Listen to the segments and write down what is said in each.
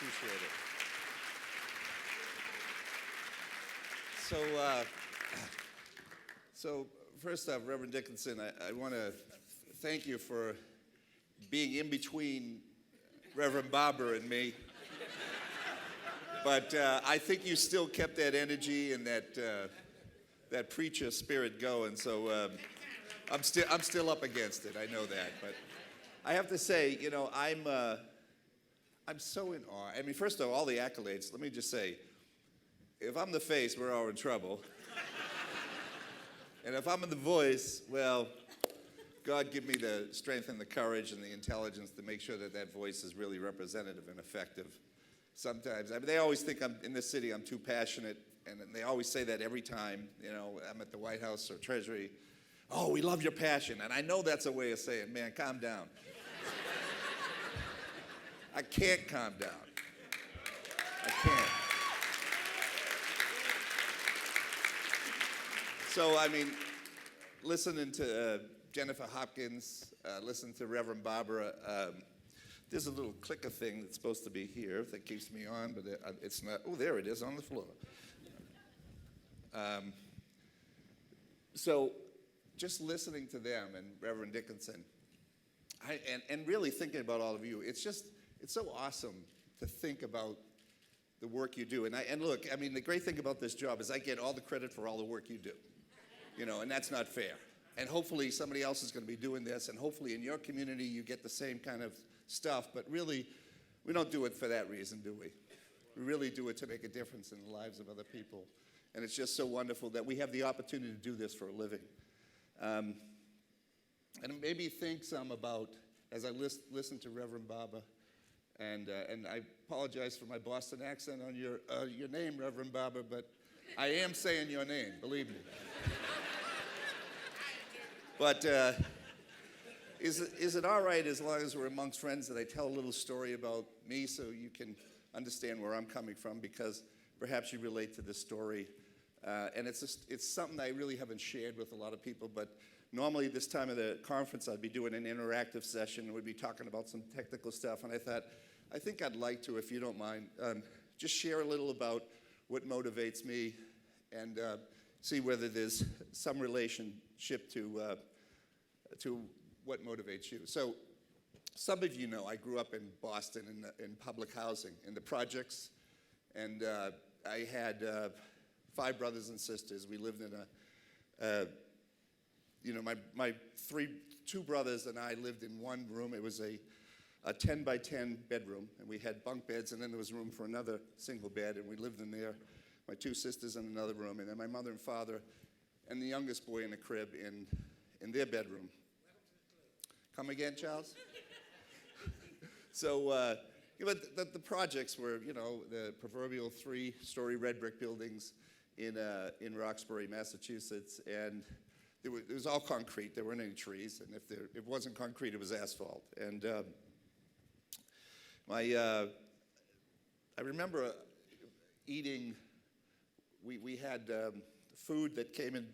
Appreciate it. So first off, Reverend Dickinson, I want to thank you for being in between Reverend Barber and me. But I think you still kept that energy and that preacher spirit going. So I'm still up against it. I know that, but I have to say, I'm so in awe. I mean, first of all the accolades. Let me just say, if I'm the face, we're all in trouble. And if I'm in the voice, well, God give me the strength and the courage and the intelligence to make sure that voice is really representative and effective. Sometimes, I mean, they always think in this city I'm too passionate, and they always say that every time, I'm at the White House or Treasury. Oh, we love your passion. And I know that's a way of saying, man, calm down. I can't calm down. I can't. So, I mean, listening to Jennifer Hopkins, listening to Reverend Barbara, there's a little clicker thing that's supposed to be here that keeps me on, but it's not. Oh, there it is on the floor. So just listening to them and Reverend Dickinson, and really thinking about all of you, it's so awesome to think about the work you do. And look, I mean, the great thing about this job is I get all the credit for all the work you do, and that's not fair. And hopefully somebody else is going to be doing this, and hopefully in your community you get the same kind of stuff, but really, we don't do it for that reason, do we? We really do it to make a difference in the lives of other people. And it's just so wonderful that we have the opportunity to do this for a living. And it made me think some about, as I listened to Reverend Barber, and I apologize for my Boston accent on your name, Reverend Barber, but I am saying your name, believe me. But is it all right, as long as we're amongst friends, that I tell a little story about me so you can understand where I'm coming from, because perhaps you relate to this story. And it's something I really haven't shared with a lot of people, but normally this time of the conference I'd be doing an interactive session and we'd be talking about some technical stuff, and I thought, I think I'd like to, if you don't mind, just share a little about what motivates me and see whether there's some relationship to what motivates you. So some of you know I grew up in Boston in public housing, in the projects, and I had 5 brothers and sisters. We lived in my 2 brothers and I lived in one room. It was a 10 by 10 bedroom, and we had bunk beds, and then there was room for another single bed, and we lived in there. My 2 sisters in another room, and then my mother and father and the youngest boy in a crib in their bedroom. Come again, Charles? So, the projects were, the proverbial 3-story red brick buildings in Roxbury, Massachusetts, and it was all concrete. There weren't any trees, and if it wasn't concrete, it was asphalt. And I remember eating. We had food that came in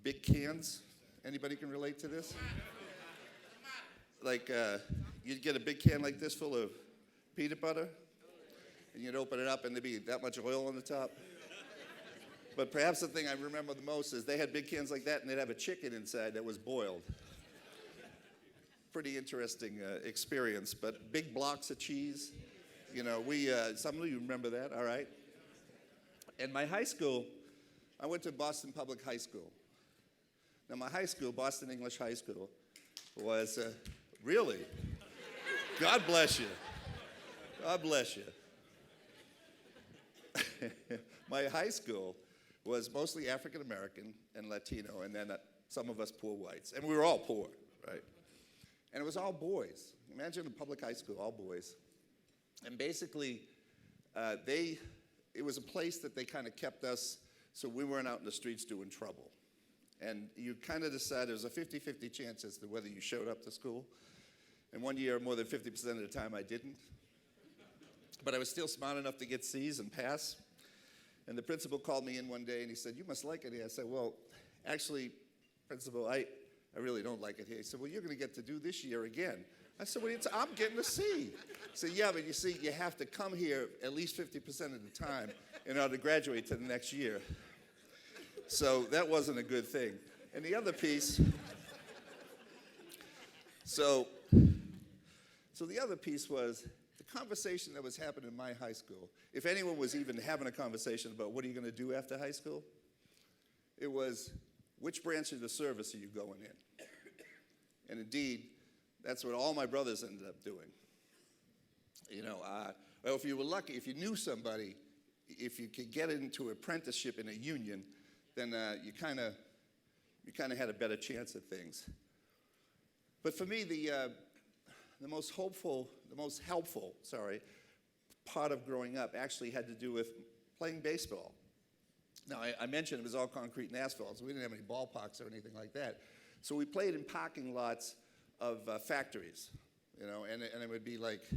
big cans. Anybody can relate to this? Like you'd get a big can like this full of peanut butter, and you'd open it up and there'd be that much oil on the top. But perhaps the thing I remember the most is they had big cans like that, and they'd have a chicken inside that was boiled. Pretty interesting experience, but big blocks of cheese. Some of you remember that, all right? And my high school, I went to Boston Public High School. Now my high school, Boston English High School, was really, God bless you. God bless you. My high school was mostly African American and Latino, and then some of us poor whites. And we were all poor, right? And it was all boys. Imagine a public high school, all boys. And basically, it was a place that they kind of kept us so we weren't out in the streets doing trouble. And you kind of decided there was a 50-50 chance as to whether you showed up to school. And one year, more than 50% of the time, I didn't. But I was still smart enough to get C's and pass. And the principal called me in one day, and he said, "You must like it here." I said, "Well, actually, principal, I really don't like it here." He said, "Well, you're going to get to do this year again I said, I'm getting a C. He said, yeah, but you see, you have to come here at least 50% of the time in order to graduate to the next year. So that wasn't a good thing. And the other piece, so the other piece was the conversation that was happening in my high school. If anyone was even having a conversation about what are you going to do after high school, it was, which branch of the service are you going in? And indeed, that's what all my brothers ended up doing. Well, if you were lucky, if you knew somebody, if you could get into apprenticeship in a union, then you kind of had a better chance at things. But for me, the most helpful part of growing up actually had to do with playing baseball. Now, I mentioned it was all concrete and asphalt, so we didn't have any ballparks or anything like that. So we played in parking lots of factories, and it would be like,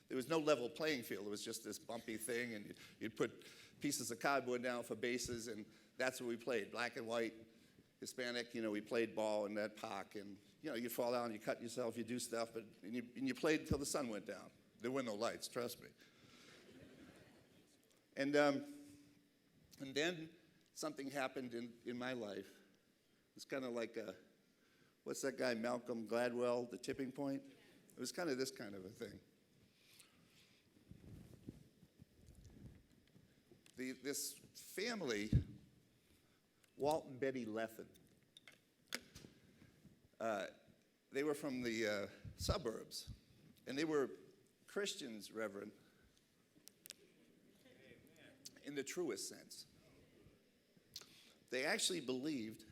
there was no level playing field. It was just this bumpy thing, and you'd put pieces of cardboard down for bases, and that's what we played, black and white, Hispanic. We played ball in that park, and you'd fall down, you cut yourself, you do stuff, and you played until the sun went down. There were no lights, trust me. And then something happened in my life. It's kind of like what's that guy, Malcolm Gladwell, The Tipping Point? It was kind of this kind of a thing. This family, Walt and Betty Lethen, they were from the suburbs, and they were Christians, Reverend, in the truest sense. They actually believed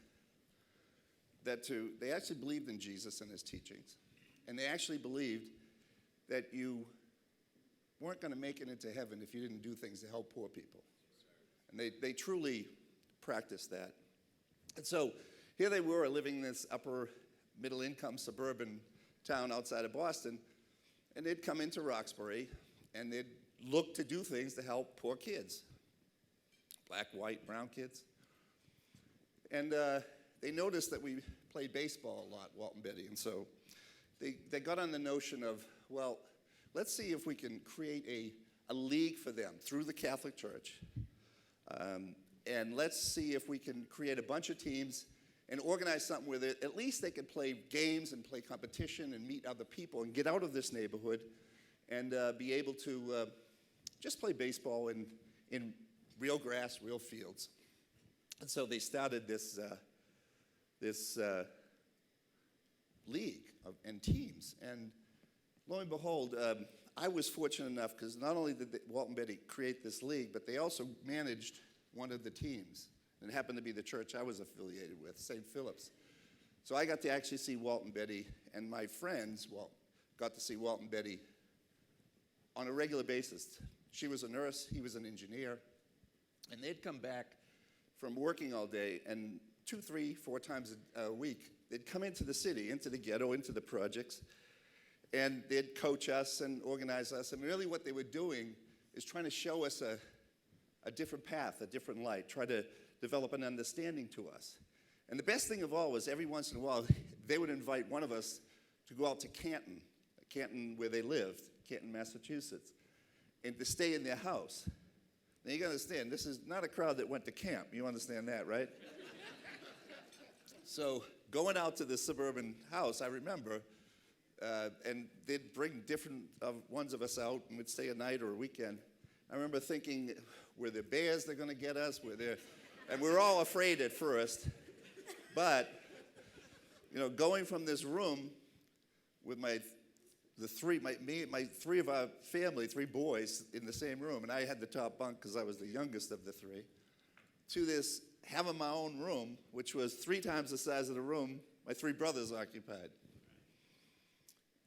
in Jesus and his teachings, and they actually believed that you weren't going to make it into heaven if you didn't do things to help poor people. And they truly practiced that. And so here they were living in this upper middle income suburban town outside of Boston, and they'd come into Roxbury and they'd look to do things to help poor kids, black, white, brown kids. And they noticed that we played baseball a lot, Walt and Betty, and so they got on the notion of, well, let's see if we can create a league for them through the Catholic Church. And let's see if we can create a bunch of teams and organize something where at least they could play games and play competition and meet other people and get out of this neighborhood and be able to just play baseball in real grass, real fields. And so they started this league and teams. And lo and behold, I was fortunate enough because not only did Walt and Betty create this league, but they also managed one of the teams. And it happened to be the church I was affiliated with, St. Philip's. So I got to actually see Walt and Betty, and my friends got to see Walt and Betty on a regular basis. She was a nurse, he was an engineer, and they'd come back from working all day, and 2, 3, 4 times a week, they'd come into the city, into the ghetto, into the projects, and they'd coach us and organize us. And really what they were doing is trying to show us a different path, a different light, try to develop an understanding to us. And the best thing of all was every once in a while, they would invite one of us to go out to Canton where they lived, Canton, Massachusetts, and to stay in their house. Now you gotta understand, this is not a crowd that went to camp. You understand that, right? So going out to the suburban house, I remember, and they'd bring different ones of us out, and we'd stay a night or a weekend. I remember thinking, were there bears that are going to get us? And we were all afraid at first. But, going from this room with my three of our family, 3 boys in the same room, and I had the top bunk because I was the youngest of the 3, to this having my own room, which was 3 times the size of the room my 3 brothers occupied.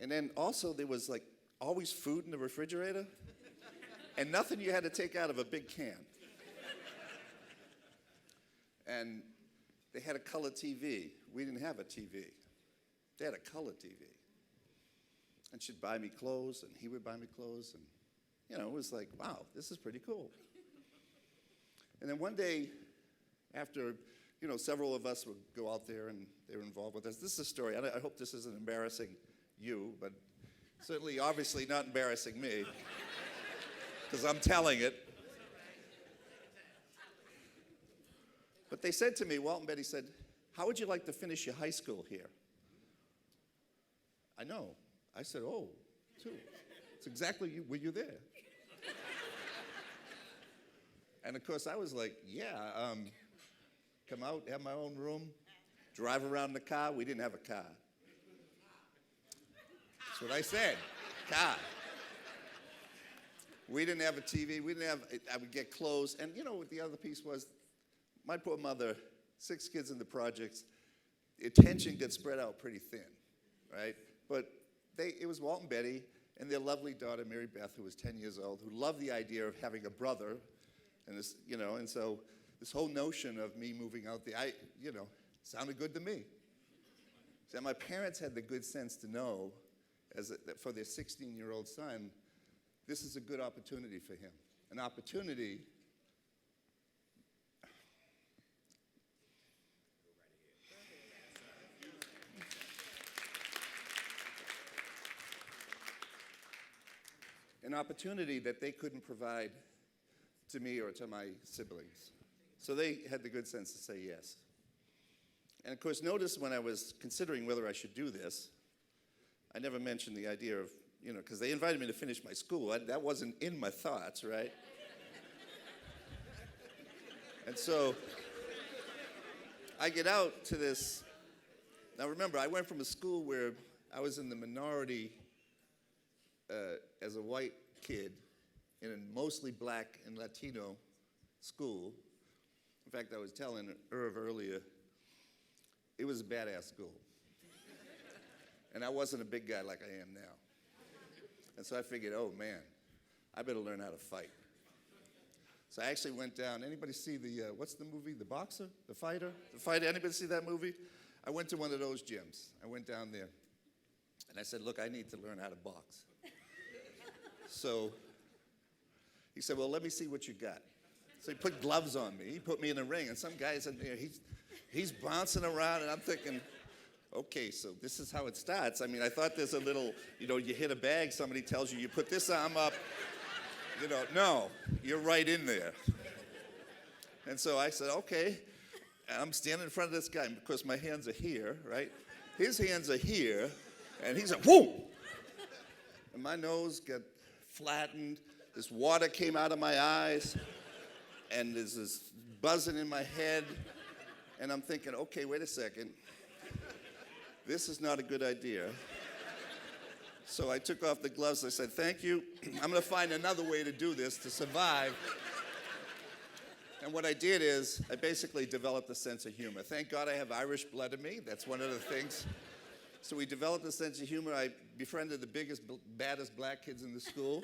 And then also there was always food in the refrigerator and nothing you had to take out of a big can. And they had a color TV. We didn't have a TV. They had a color TV. And she'd buy me clothes and he would buy me clothes. And, it was like, wow, this is pretty cool. And then one day after, several of us would go out there and they were involved with us. This is a story. I hope this isn't embarrassing you, but Certainly, obviously not embarrassing me, because I'm telling it. But they said to me, Walt and Betty said, how would you like to finish your high school here? I know. I said, oh, too. It's exactly were you there? And of course, I was like, yeah, come out, have my own room, drive around in the car. We didn't have a car. That's what I said, car. We didn't have a TV. We didn't have, I would get clothes. And you know what the other piece was? My poor mother, 6 kids in the projects, the attention gets spread out pretty thin, right? But it was Walt and Betty and their lovely daughter, Mary Beth, who was 10 years old, who loved the idea of having a brother. And this, and so this whole notion of me moving out there, sounded good to me. So my parents had the good sense to know, that for their 16-year-old son, this is a good opportunity for him. An opportunity that they couldn't provide to me or to my siblings. So they had the good sense to say yes. And of course, notice when I was considering whether I should do this, I never mentioned the idea of, because they invited me to finish my school. That wasn't in my thoughts, right? And so I get out to this. Now remember, I went from a school where I was in the minority as a white kid in a mostly black and Latino school. In fact, I was telling Irv earlier, it was a badass school. And I wasn't a big guy like I am now. And so I figured, oh man, I better learn how to fight. So I actually went down. Anybody see what's the movie, The Boxer? The Fighter? The Fighter, anybody see that movie? I went to one of those gyms. I went down there. And I said, look, I need to learn how to box. So he said, well, let me see what you got. So he put gloves on me. He put me in the ring. And some guy's in there, he's bouncing around. And I'm thinking, okay, so this is how it starts. I mean, I thought there's a little, you hit a bag, somebody tells you put this arm up. No, you're right in there. And so I said, okay. And I'm standing in front of this guy because my hands are here, right? His hands are here. And he's like, whoa! And my nose got flattened. This water came out of my eyes. And there's this buzzing in my head. And I'm thinking, okay, wait a second. This is not a good idea. So I took off the gloves. I said, thank you. I'm going to find another way to do this to survive. And what I did is I basically developed a sense of humor. Thank God I have Irish blood in me. That's one of the things. So we developed a sense of humor. I befriended the biggest, baddest black kids in the school.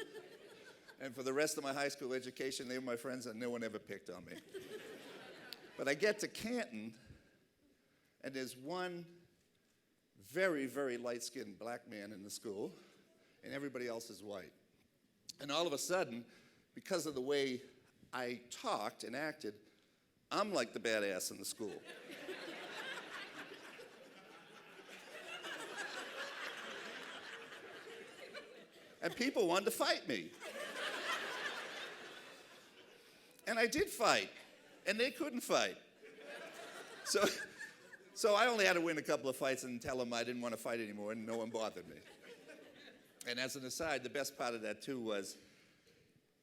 And for the rest of my high school education, they were my friends and no one ever picked on me. But I get to Canton, and there's one very, very light-skinned black man in the school, and everybody else is white. And all of a sudden, because of the way I talked and acted, I'm like the badass in the school. And people wanted to fight me. And I did fight, and they couldn't fight. So I only had to win a couple of fights and tell them I didn't want to fight anymore, and no one bothered me. And as an aside, the best part of that, too, was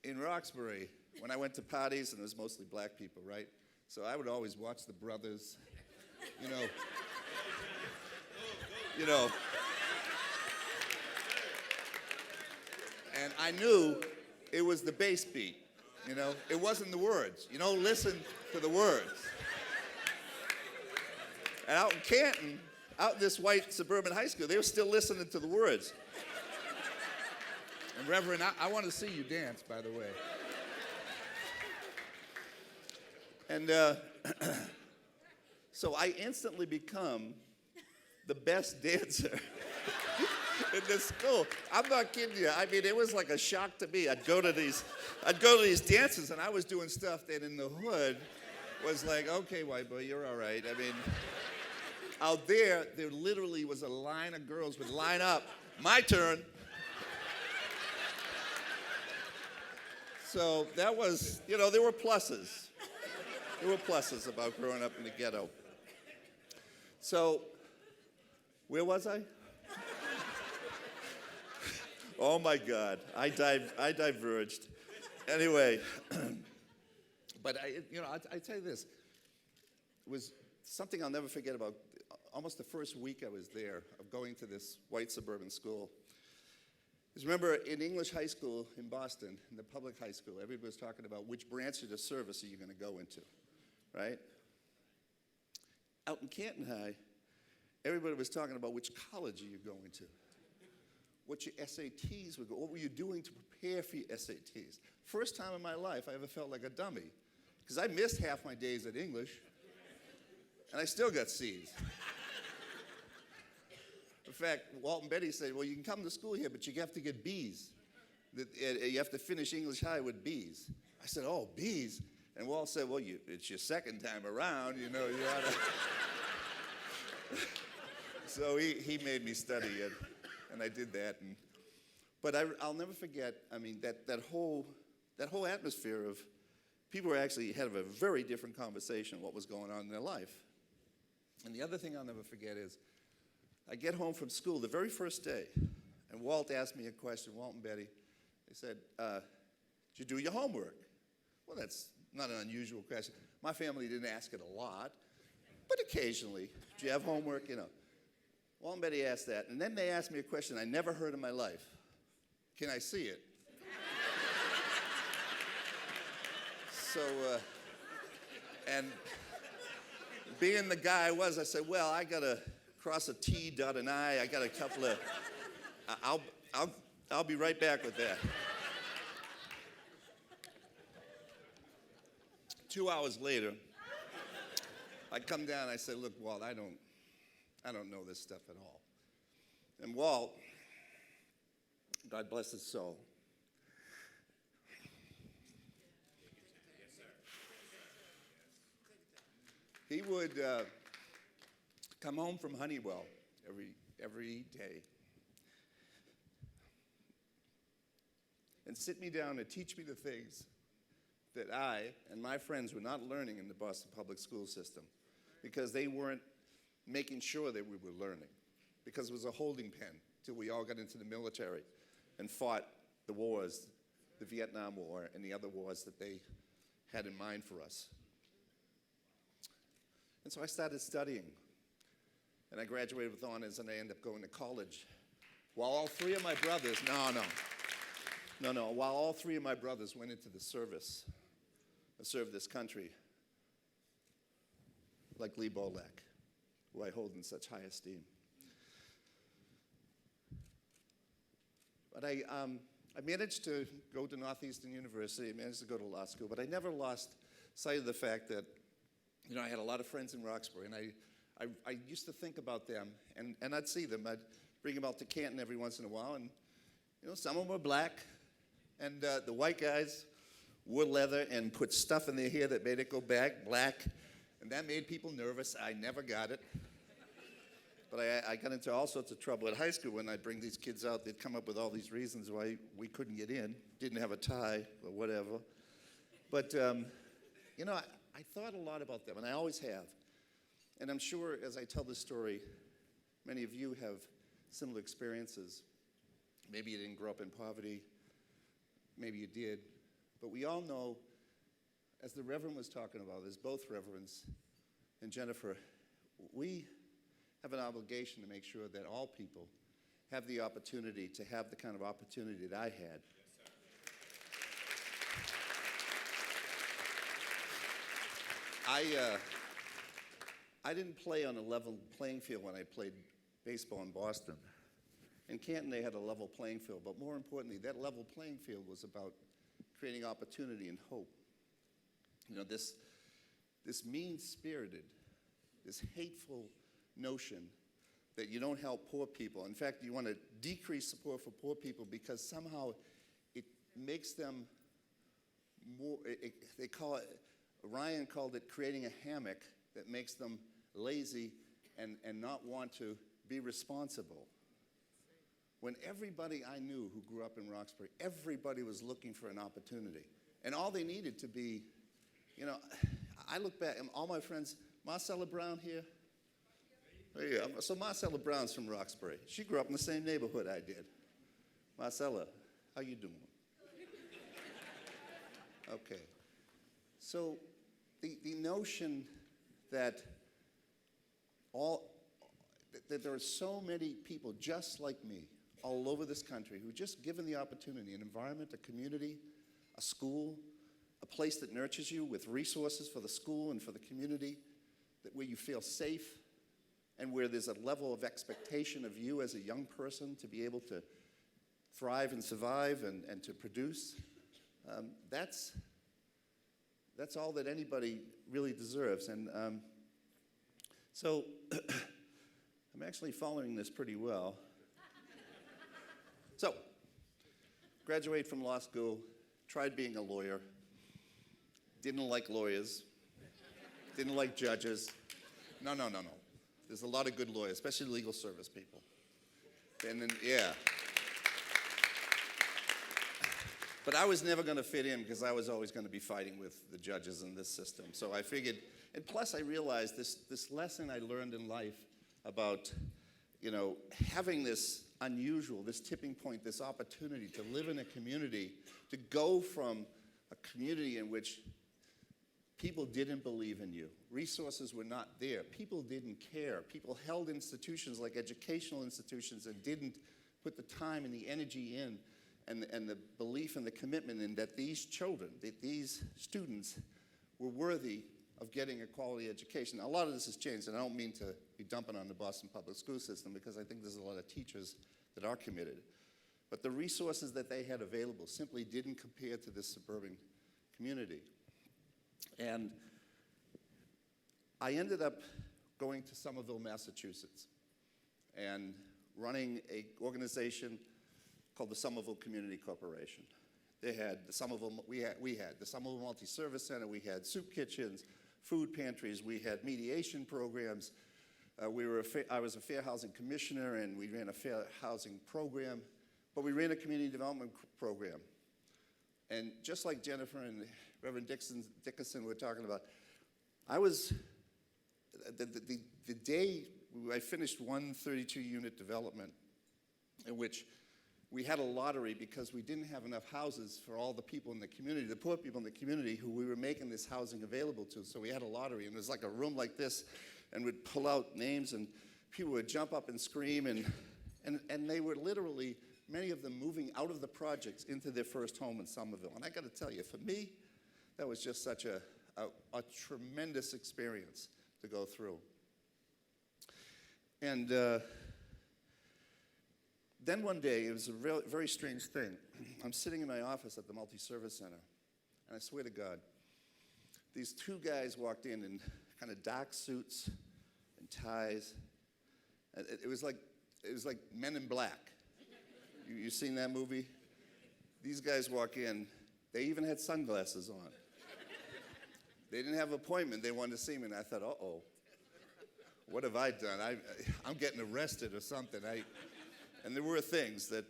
in Roxbury, when I went to parties, and it was mostly black people, right? So I would always watch the brothers, And I knew it was the bass beat, It wasn't the words. Listen to the words. And out in Canton, out in this white suburban high school, they were still listening to the words. And Reverend, I want to see you dance, by the way. And so I instantly become the best dancer in this school. I'm not kidding you. I mean, it was like a shock to me. I'd go to these dances, and I was doing stuff that in the hood was like, okay, white boy, you're all right. I mean, out there literally was a line of girls would line up. My turn. So that was, you know, there were pluses. There were pluses about growing up in the ghetto. So, where was I? Oh my God, I diverged. Anyway, but I tell you this, it was something I'll never forget about almost the first week I was there of going to this white suburban school. Because remember, in English high school in Boston, in the public high school, everybody was talking about which branch of the service are you going to go into, right? Out in Canton High, everybody was talking about which college are you going to, what your SATs would go, what were you doing to prepare for your SATs. First time in my life I ever felt like a dummy, because I missed half my days at English, and I still got C's. In fact, Walt and Betty said, well, you can come to school here, but you have to get B's. You have to finish English high with B's. I said, oh, B's? And Walt said, well, it's your second time around, you know, you ought to. So he made me study it, and I did that. But I'll never forget, I mean, that whole atmosphere of people were actually had a very different conversation what was going on in their life. And the other thing I'll never forget is, I get home from school the very first day, and Walt asked me a question, Walt and Betty. They said, did you do your homework? Well, that's not an unusual question. My family didn't ask it a lot, but occasionally, do you have homework? You know. Walt and Betty asked that, and then they asked me a question I never heard in my life. Can I see it? So, and being the guy I was, I said, well, I got to cross a T, dot an I. I got a couple of, I'll be right back with that. 2 hours later, I come down and I say, look, Walt, I don't know this stuff at all. And Walt, God bless his soul, he would come home from Honeywell every day and sit me down and teach me the things that I and my friends were not learning in the Boston public school system because they weren't making sure that we were learning, because it was a holding pen till we all got into the military and fought the wars, the Vietnam War and the other wars that they had in mind for us. And so I started studying. And I graduated with honors, and I ended up going to college. While all three of my brothers, while all three of my brothers went into the service and served this country, like Lee Bolak, who I hold in such high esteem. But I managed to go to Northeastern University, I managed to go to law school, but I never lost sight of the fact that, you know, I had a lot of friends in Roxbury, and I used to think about them, and I'd see them. I'd bring them out to Canton every once in a while, and you know, some of them were black, and the white guys wore leather and put stuff in their hair that made it go back black, and that made people nervous. I never got it. But I got into all sorts of trouble at high school when I'd bring these kids out. They'd come up with all these reasons why we couldn't get in, didn't have a tie or whatever. But, you know, I thought a lot about them, and I always have. And I'm sure as I tell this story, many of you have similar experiences. Maybe you didn't grow up in poverty. Maybe you did. But we all know, as the Reverend was talking about, as both Reverends and Jennifer, we have an obligation to make sure that all people have the opportunity to have the kind of opportunity that I had. I didn't play on a level playing field when I played baseball in Boston. In Canton, they had a level playing field, but more importantly, that level playing field was about creating opportunity and hope. You know, this mean-spirited, this hateful notion that you don't help poor people. In fact, you want to decrease support for poor people because somehow it makes them more, they call it, Ryan called it creating a hammock that makes them lazy and not want to be responsible. when everybody I knew who grew up in Roxbury, everybody was looking for an opportunity. And all they needed to be, you know, I look back, and all my friends, Marcella Brown here? Oh, yeah. So Marcella Brown's from Roxbury. She grew up in the same neighborhood I did. Marcella, how you doing? Okay. So the notion that that there are so many people just like me all over this country who, just given the opportunity, an environment, a community, a school, a place that nurtures you with resources for the school and for the community, where you feel safe and where there's a level of expectation of you as a young person to be able to thrive and survive and to produce, that's all that anybody really deserves. And so I'm actually following this pretty well. So, graduate from law school, tried being a lawyer, didn't like lawyers, didn't like judges. No. There's a lot of good lawyers, especially legal service people. And then, yeah. But I was never going to fit in because I was always going to be fighting with the judges in this system. So I figured, and plus I realized this lesson I learned in life about, you know, having this unusual, this tipping point, this opportunity to live in a community, to go from a community in which people didn't believe in you, resources were not there, people didn't care, people held institutions like educational institutions and didn't put the time and the energy in, and the belief and the commitment in that these children, that these students were worthy of getting a quality education. Now, a lot of this has changed, and I don't mean to be dumping on the Boston public school system because I think there's a lot of teachers that are committed. But the resources that they had available simply didn't compare to this suburban community. And I ended up going to Somerville, Massachusetts, and running an organization called the Somerville Community Corporation. They had the Somerville, we had the Somerville Multi-Service Center, we had soup kitchens, food pantries, we had mediation programs. I was a fair housing commissioner, and we ran a fair housing program, but we ran a community development program. And just like Jennifer and Reverend Dickinson were talking about, I was, the day I finished one 32-unit development in which we had a lottery because we didn't have enough houses for all the people in the community, the poor people in the community who we were making this housing available to. So we had a lottery, and it was like a room like this, and we'd pull out names, and people would jump up and scream, and they were literally, many of them moving out of the projects into their first home in Somerville. And I got to tell you, for me, that was just such a tremendous experience to go through. And then one day, it was a very strange thing. I'm sitting in my office at the Multi-Service Center, and I swear to God, these two guys walked in kind of dark suits and ties. It was like Men in Black. You seen that movie? These guys walk in. They even had sunglasses on. They didn't have an appointment. They wanted to see me, and I thought, uh-oh, what have I done? I'm getting arrested or something. And there were things that...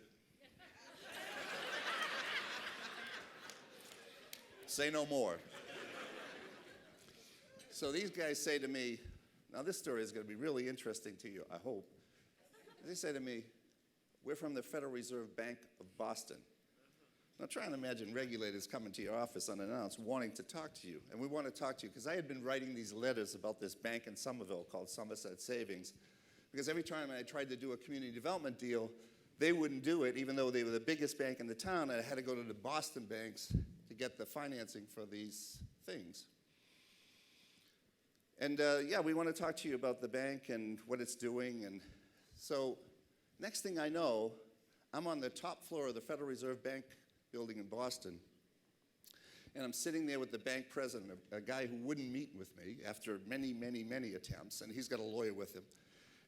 Say no more. So these guys say to me, now this story is going to be really interesting to you, I hope. They say to me, we're from the Federal Reserve Bank of Boston. Now try and imagine regulators coming to your office unannounced wanting to talk to you. And we want to talk to you because I had been writing these letters about this bank in Somerville called Somerset Savings. Because every time I tried to do a community development deal, they wouldn't do it, even though they were the biggest bank in the town. And I had to go to the Boston banks to get the financing for these things. And yeah, we want to talk to you about the bank and what it's doing. And so next thing I know, I'm on the top floor of the Federal Reserve Bank building in Boston. And I'm sitting there with the bank president, a guy who wouldn't meet with me after many, many, many attempts. And he's got a lawyer with him.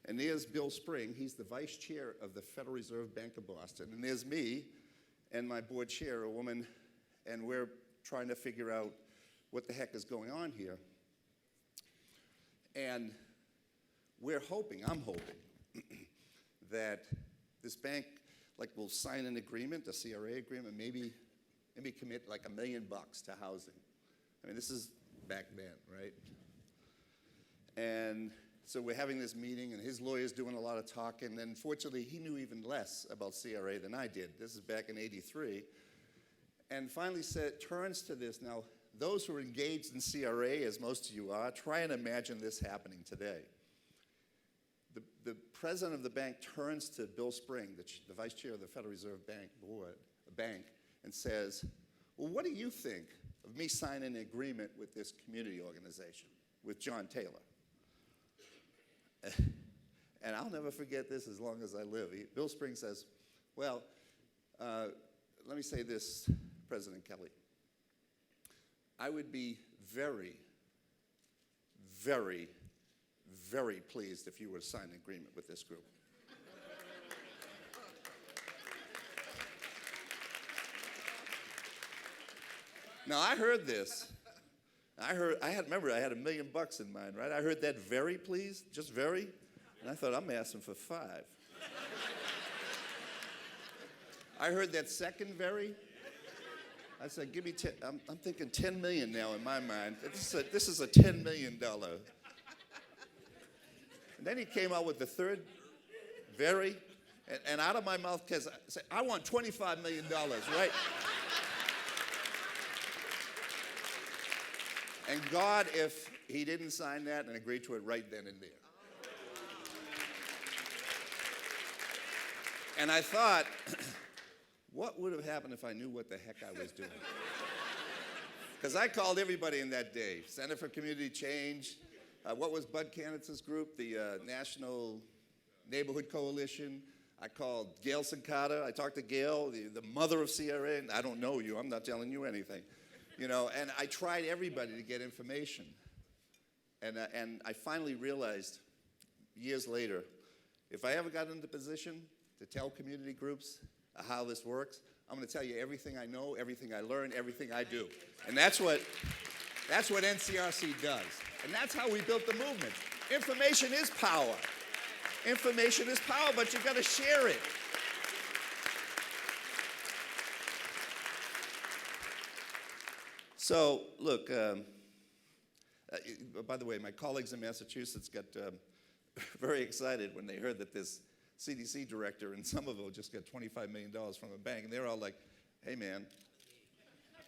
And there's Bill Spring. He's the vice chair of the Federal Reserve Bank of Boston. And there's me and my board chair, a woman, and we're trying to figure out what the heck is going on here. And I'm hoping, that this bank like we'll sign an agreement, a CRA agreement, maybe commit like $1 million to housing. I mean, this is back then, right? And so we're having this meeting, and his lawyer's doing a lot of talking, and fortunately, he knew even less about CRA than I did. This is back in '83. And finally turns to this. Now, those who are engaged in CRA, as most of you are, try and imagine this happening today. The president of the bank turns to Bill Spring, the vice chair of the Federal Reserve Bank, and says, well, what do you think of me signing an agreement with this community organization, with John Taylor? And I'll never forget this as long as I live. Bill Spring says, well, let me say this, President Kelly. I would be very, very, very pleased if you were to sign an agreement with this group. Now, I heard this. Remember, I had $1 million in mind, right? I heard that very pleased, just very, and I thought, I'm asking for 5. I heard that second very. I said, give me 10. I'm thinking 10 million now in my mind. This is a $10 million. And then he came out with the third very, and out of my mouth, because I said, I want $25 million, right? And God, if he didn't sign that and agree to it right then and there. And I thought, what would have happened if I knew what the heck I was doing? Because I called everybody in that day. Center for Community Change. What was Bud Cannitz's group? The National Neighborhood Coalition. I called Gail Sincata. I talked to Gail, the mother of CRA. I don't know you. I'm not telling you anything. You know, and I tried everybody to get information. And I finally realized, years later, if I ever got into the position to tell community groups how this works, I'm going to tell you everything I know, everything I learn, everything I do. And that's what NCRC does. And that's how we built the movement. Information is power. Information is power, but you've got to share it. So, look, by the way, my colleagues in Massachusetts got very excited when they heard that this CDC director in Somerville just got $25 million from a bank. And they're all like, hey, man,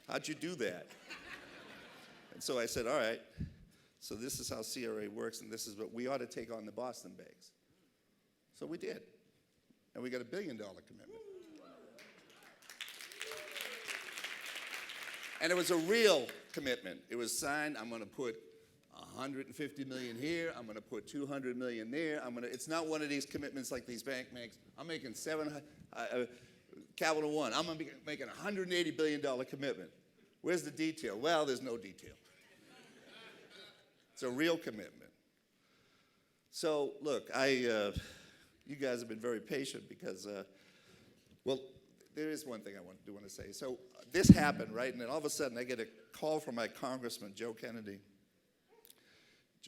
how'd you do that? And so I said, all right, so this is how CRA works, and this is what we ought to take on the Boston banks. So we did. And we got a $1 billion commitment. And it was a real commitment. It was signed. I'm going to put $150 million here. I'm going to put $200 million there. It's not one of these commitments like these bank makes. I'm making Capital One. I'm going to be making a $180 billion commitment. Where's the detail? Well, there's no detail. It's a real commitment. So, look, you guys have been very patient because, well, there is one thing I do want to say. So this happened, right? And then all of a sudden I get a call from my congressman, Joe Kennedy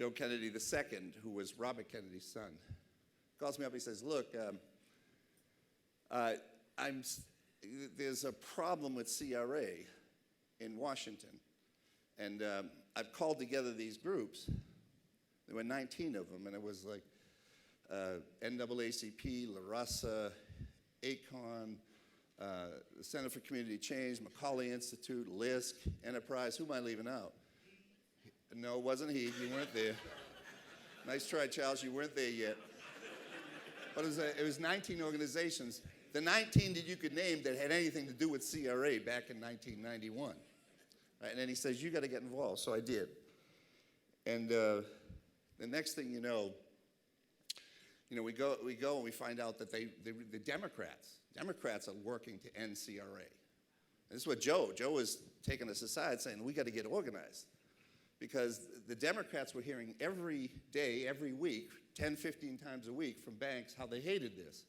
II, who was Robert Kennedy's son. Calls me up, he says, look, there's a problem with CRA in Washington. And I've called together these groups. There were 19 of them, and it was like NAACP, La Raza, ACON, the Center for Community Change, Macaulay Institute, LISC, Enterprise. Who am I leaving out? No, it wasn't he. You weren't there. Nice try, Charles. You weren't there yet. But it was 19 organizations. The 19 that you could name that had anything to do with CRA back in 1991. Right? And then he says, you got to get involved. So I did. And the next thing you know, we go and we find out that the Democrats are working to end CRA. And this is what Joe was taking us aside saying, we got to get organized. Because the Democrats were hearing every day, every week, 10, 15 times a week from banks how they hated this.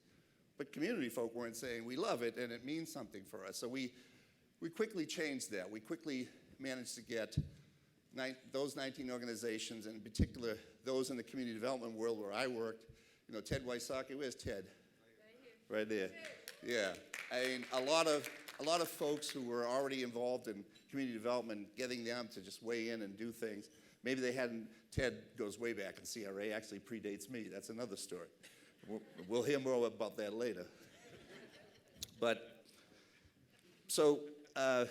But community folk weren't saying, we love it and it means something for us. So we quickly changed that. We quickly managed to get those 19 organizations, and in particular, those in the community development world where I worked. Ted Wysocki, where's Ted? right there. Yeah, I mean, a lot of folks who were already involved in community development, getting them to just weigh in and do things. Maybe they hadn't. Ted goes way back in CRA, actually predates me. That's another story. We'll hear more about that later. But, so our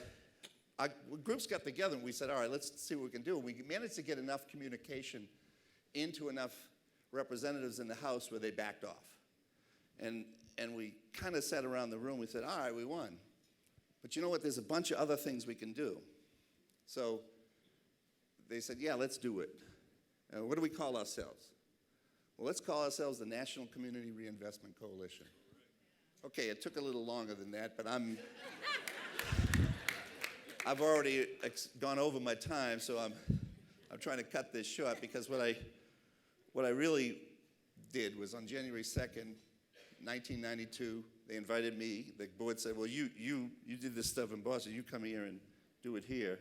groups got together and we said, all right, let's see what we can do. We managed to get enough communication into enough representatives in the House where they backed off. And we kind of sat around the room, we said, all right, we won. But you know what, there's a bunch of other things we can do. So they said, yeah, let's do it. What do we call ourselves? Well, let's call ourselves the National Community Reinvestment Coalition. Okay, it took a little longer than that, but I've already gone over my time, so I'm trying to cut this short, because what I really did was on January 2nd, 1992, they invited me. The board said, well, you did this stuff in Boston. You come here and do it here.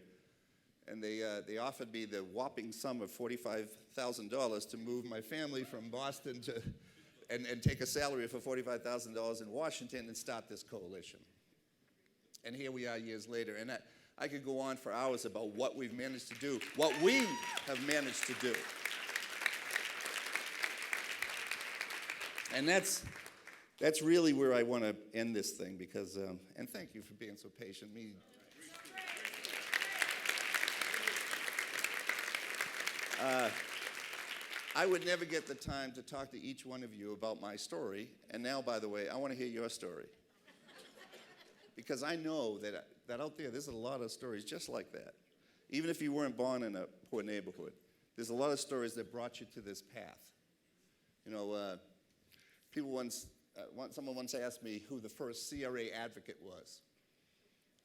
And they offered me the whopping sum of $45,000 to move my family from Boston to, and take a salary for $45,000 in Washington and start this coalition. And here we are years later. And I could go on for hours about what we've managed to do, what we have managed to do. And that's really where I want to end this thing, because, and thank you for being so patient. I would never get the time to talk to each one of you about my story. And now, by the way, I want to hear your story. Because I know that out there, there's a lot of stories just like that. Even if you weren't born in a poor neighborhood, there's a lot of stories that brought you to this path. You know, someone once asked me who the first CRA advocate was.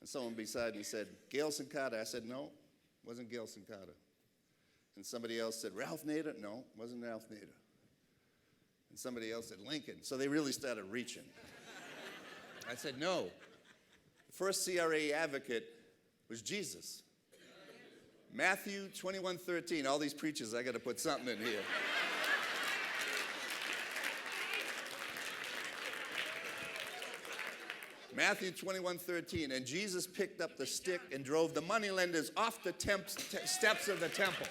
And someone beside me said, Gailson Carter. I said, no, it wasn't Gailson Carter. And somebody else said, Ralph Nader? No, it wasn't Ralph Nader. And somebody else said, Lincoln. So they really started reaching. I said, no. The first CRA advocate was Jesus. Matthew 21:13. All these preachers, I got to put something in here. Matthew 21:13. And Jesus picked up the stick and drove the moneylenders off the steps of the temple.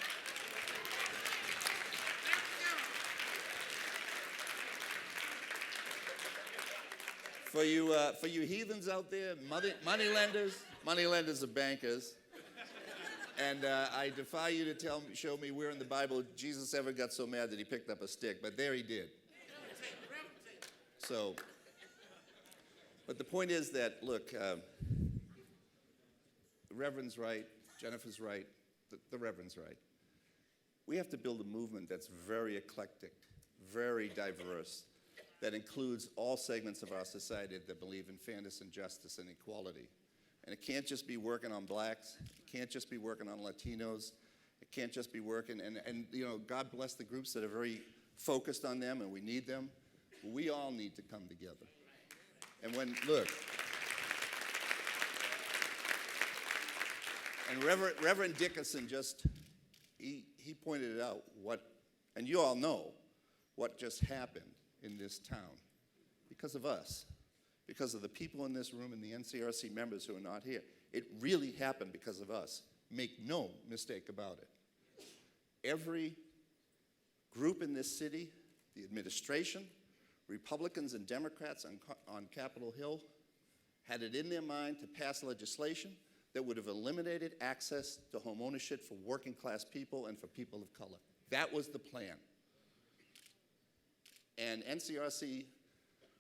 For you heathens out there, moneylenders are bankers. And I defy you to show me where in the Bible Jesus ever got so mad that he picked up a stick, but there he did. So, but the point is that, look, the Reverend's right, Jennifer's right, the Reverend's right. We have to build a movement that's very eclectic, very diverse, that includes all segments of our society that believe in fairness and justice and equality. And it can't just be working on blacks. It can't just be working on Latinos. It can't just be working, and you know, God bless the groups that are very focused on them, and we need them. We all need to come together. And look, and Reverend Dickerson he pointed it out, and you all know what just happened in this town because of us, because of the people in this room and the NCRC members who are not here. It really happened because of us. Make no mistake about it. Every group in this city, the administration, Republicans and Democrats on Capitol Hill, had it in their mind to pass legislation that would have eliminated access to home ownership for working class people and for people of color. That was the plan. And NCRC,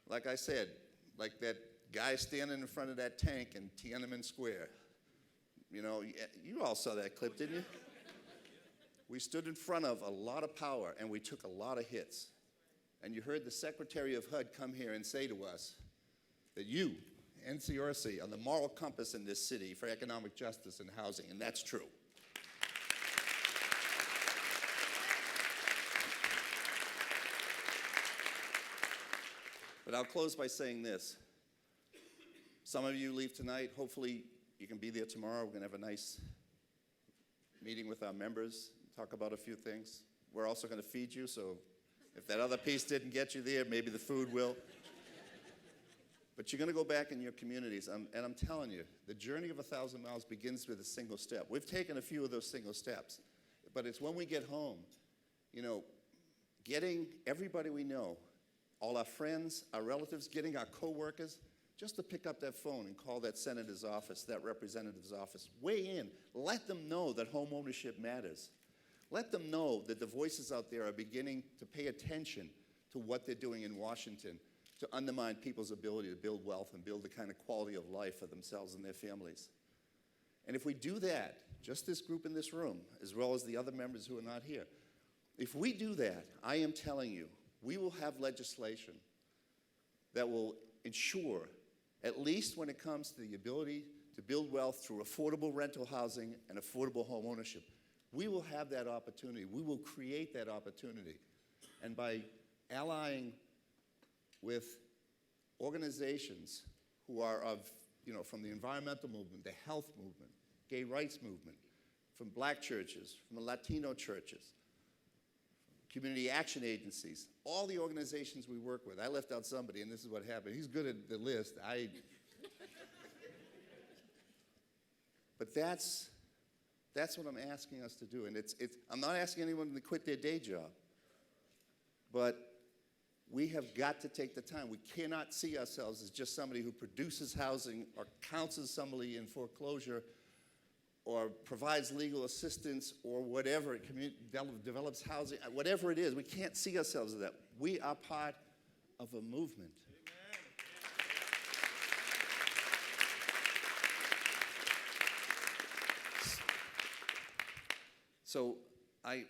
like I said, like that guy standing in front of that tank in Tiananmen Square. You know, you all saw that clip, didn't you? We stood in front of a lot of power, and we took a lot of hits. And you heard the Secretary of HUD come here and say to us that you, NCRC, are the moral compass in this city for economic justice and housing, and that's true. But I'll close by saying this. Some of you leave tonight. Hopefully you can be there tomorrow. We're going to have a nice meeting with our members, talk about a few things. We're also going to feed you, so if that other piece didn't get you there, maybe the food will. But you're going to go back in your communities, and I'm telling you, the journey of 1,000 miles begins with a single step. We've taken a few of those single steps, but it's when we get home, you know, getting everybody we know, all our friends, our relatives, getting our coworkers, just to pick up that phone and call that senator's office, that representative's office. Weigh in. Let them know that home ownership matters. Let them know that the voices out there are beginning to pay attention to what they're doing in Washington to undermine people's ability to build wealth and build the kind of quality of life for themselves and their families. And if we do that, just this group in this room, as well as the other members who are not here, if we do that, I am telling you, we will have legislation that will ensure, at least when it comes to the ability to build wealth through affordable rental housing and affordable home ownership, we will have that opportunity. We will create that opportunity. And by allying with organizations who are of, you know, from the environmental movement, the health movement, gay rights movement, from black churches, from the Latino churches, community action agencies, all the organizations we work with. I left out somebody, and this is what happened. He's good at the list. But that's what I'm asking us to do. And I'm not asking anyone to quit their day job, but we have got to take the time. We cannot see ourselves as just somebody who produces housing or counsels somebody in foreclosure or provides legal assistance or whatever, develops housing, whatever it is. We can't see ourselves as that. We are part of a movement. So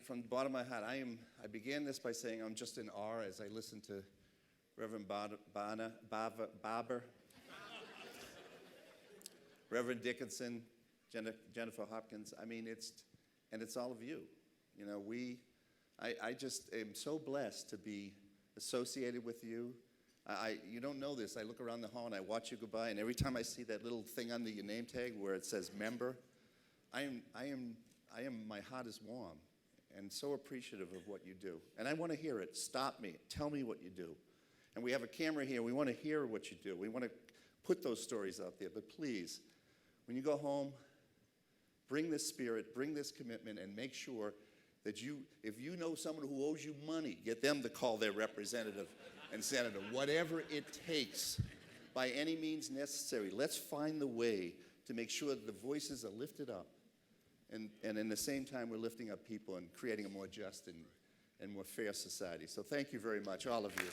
from the bottom of my heart, I began this by saying I'm just in awe as I listen to Reverend Barber, Reverend Dickinson, Jennifer Hopkins. I mean, it's all of you. You know, I just am so blessed to be associated with you. You don't know this. I look around the hall and I watch you go by, and every time I see that little thing under your name tag where it says member, my heart is warm and so appreciative of what you do. And I want to hear it. Stop me. Tell me what you do. And we have a camera here. We want to hear what you do. We want to put those stories out there. But please, when you go home, bring this spirit, bring this commitment, and make sure that if you know someone who owes you money, get them to call their representative and senator, whatever it takes, by any means necessary. Let's find the way to make sure that the voices are lifted up. And in the same time, we're lifting up people and creating a more just and more fair society. So thank you very much, all of you.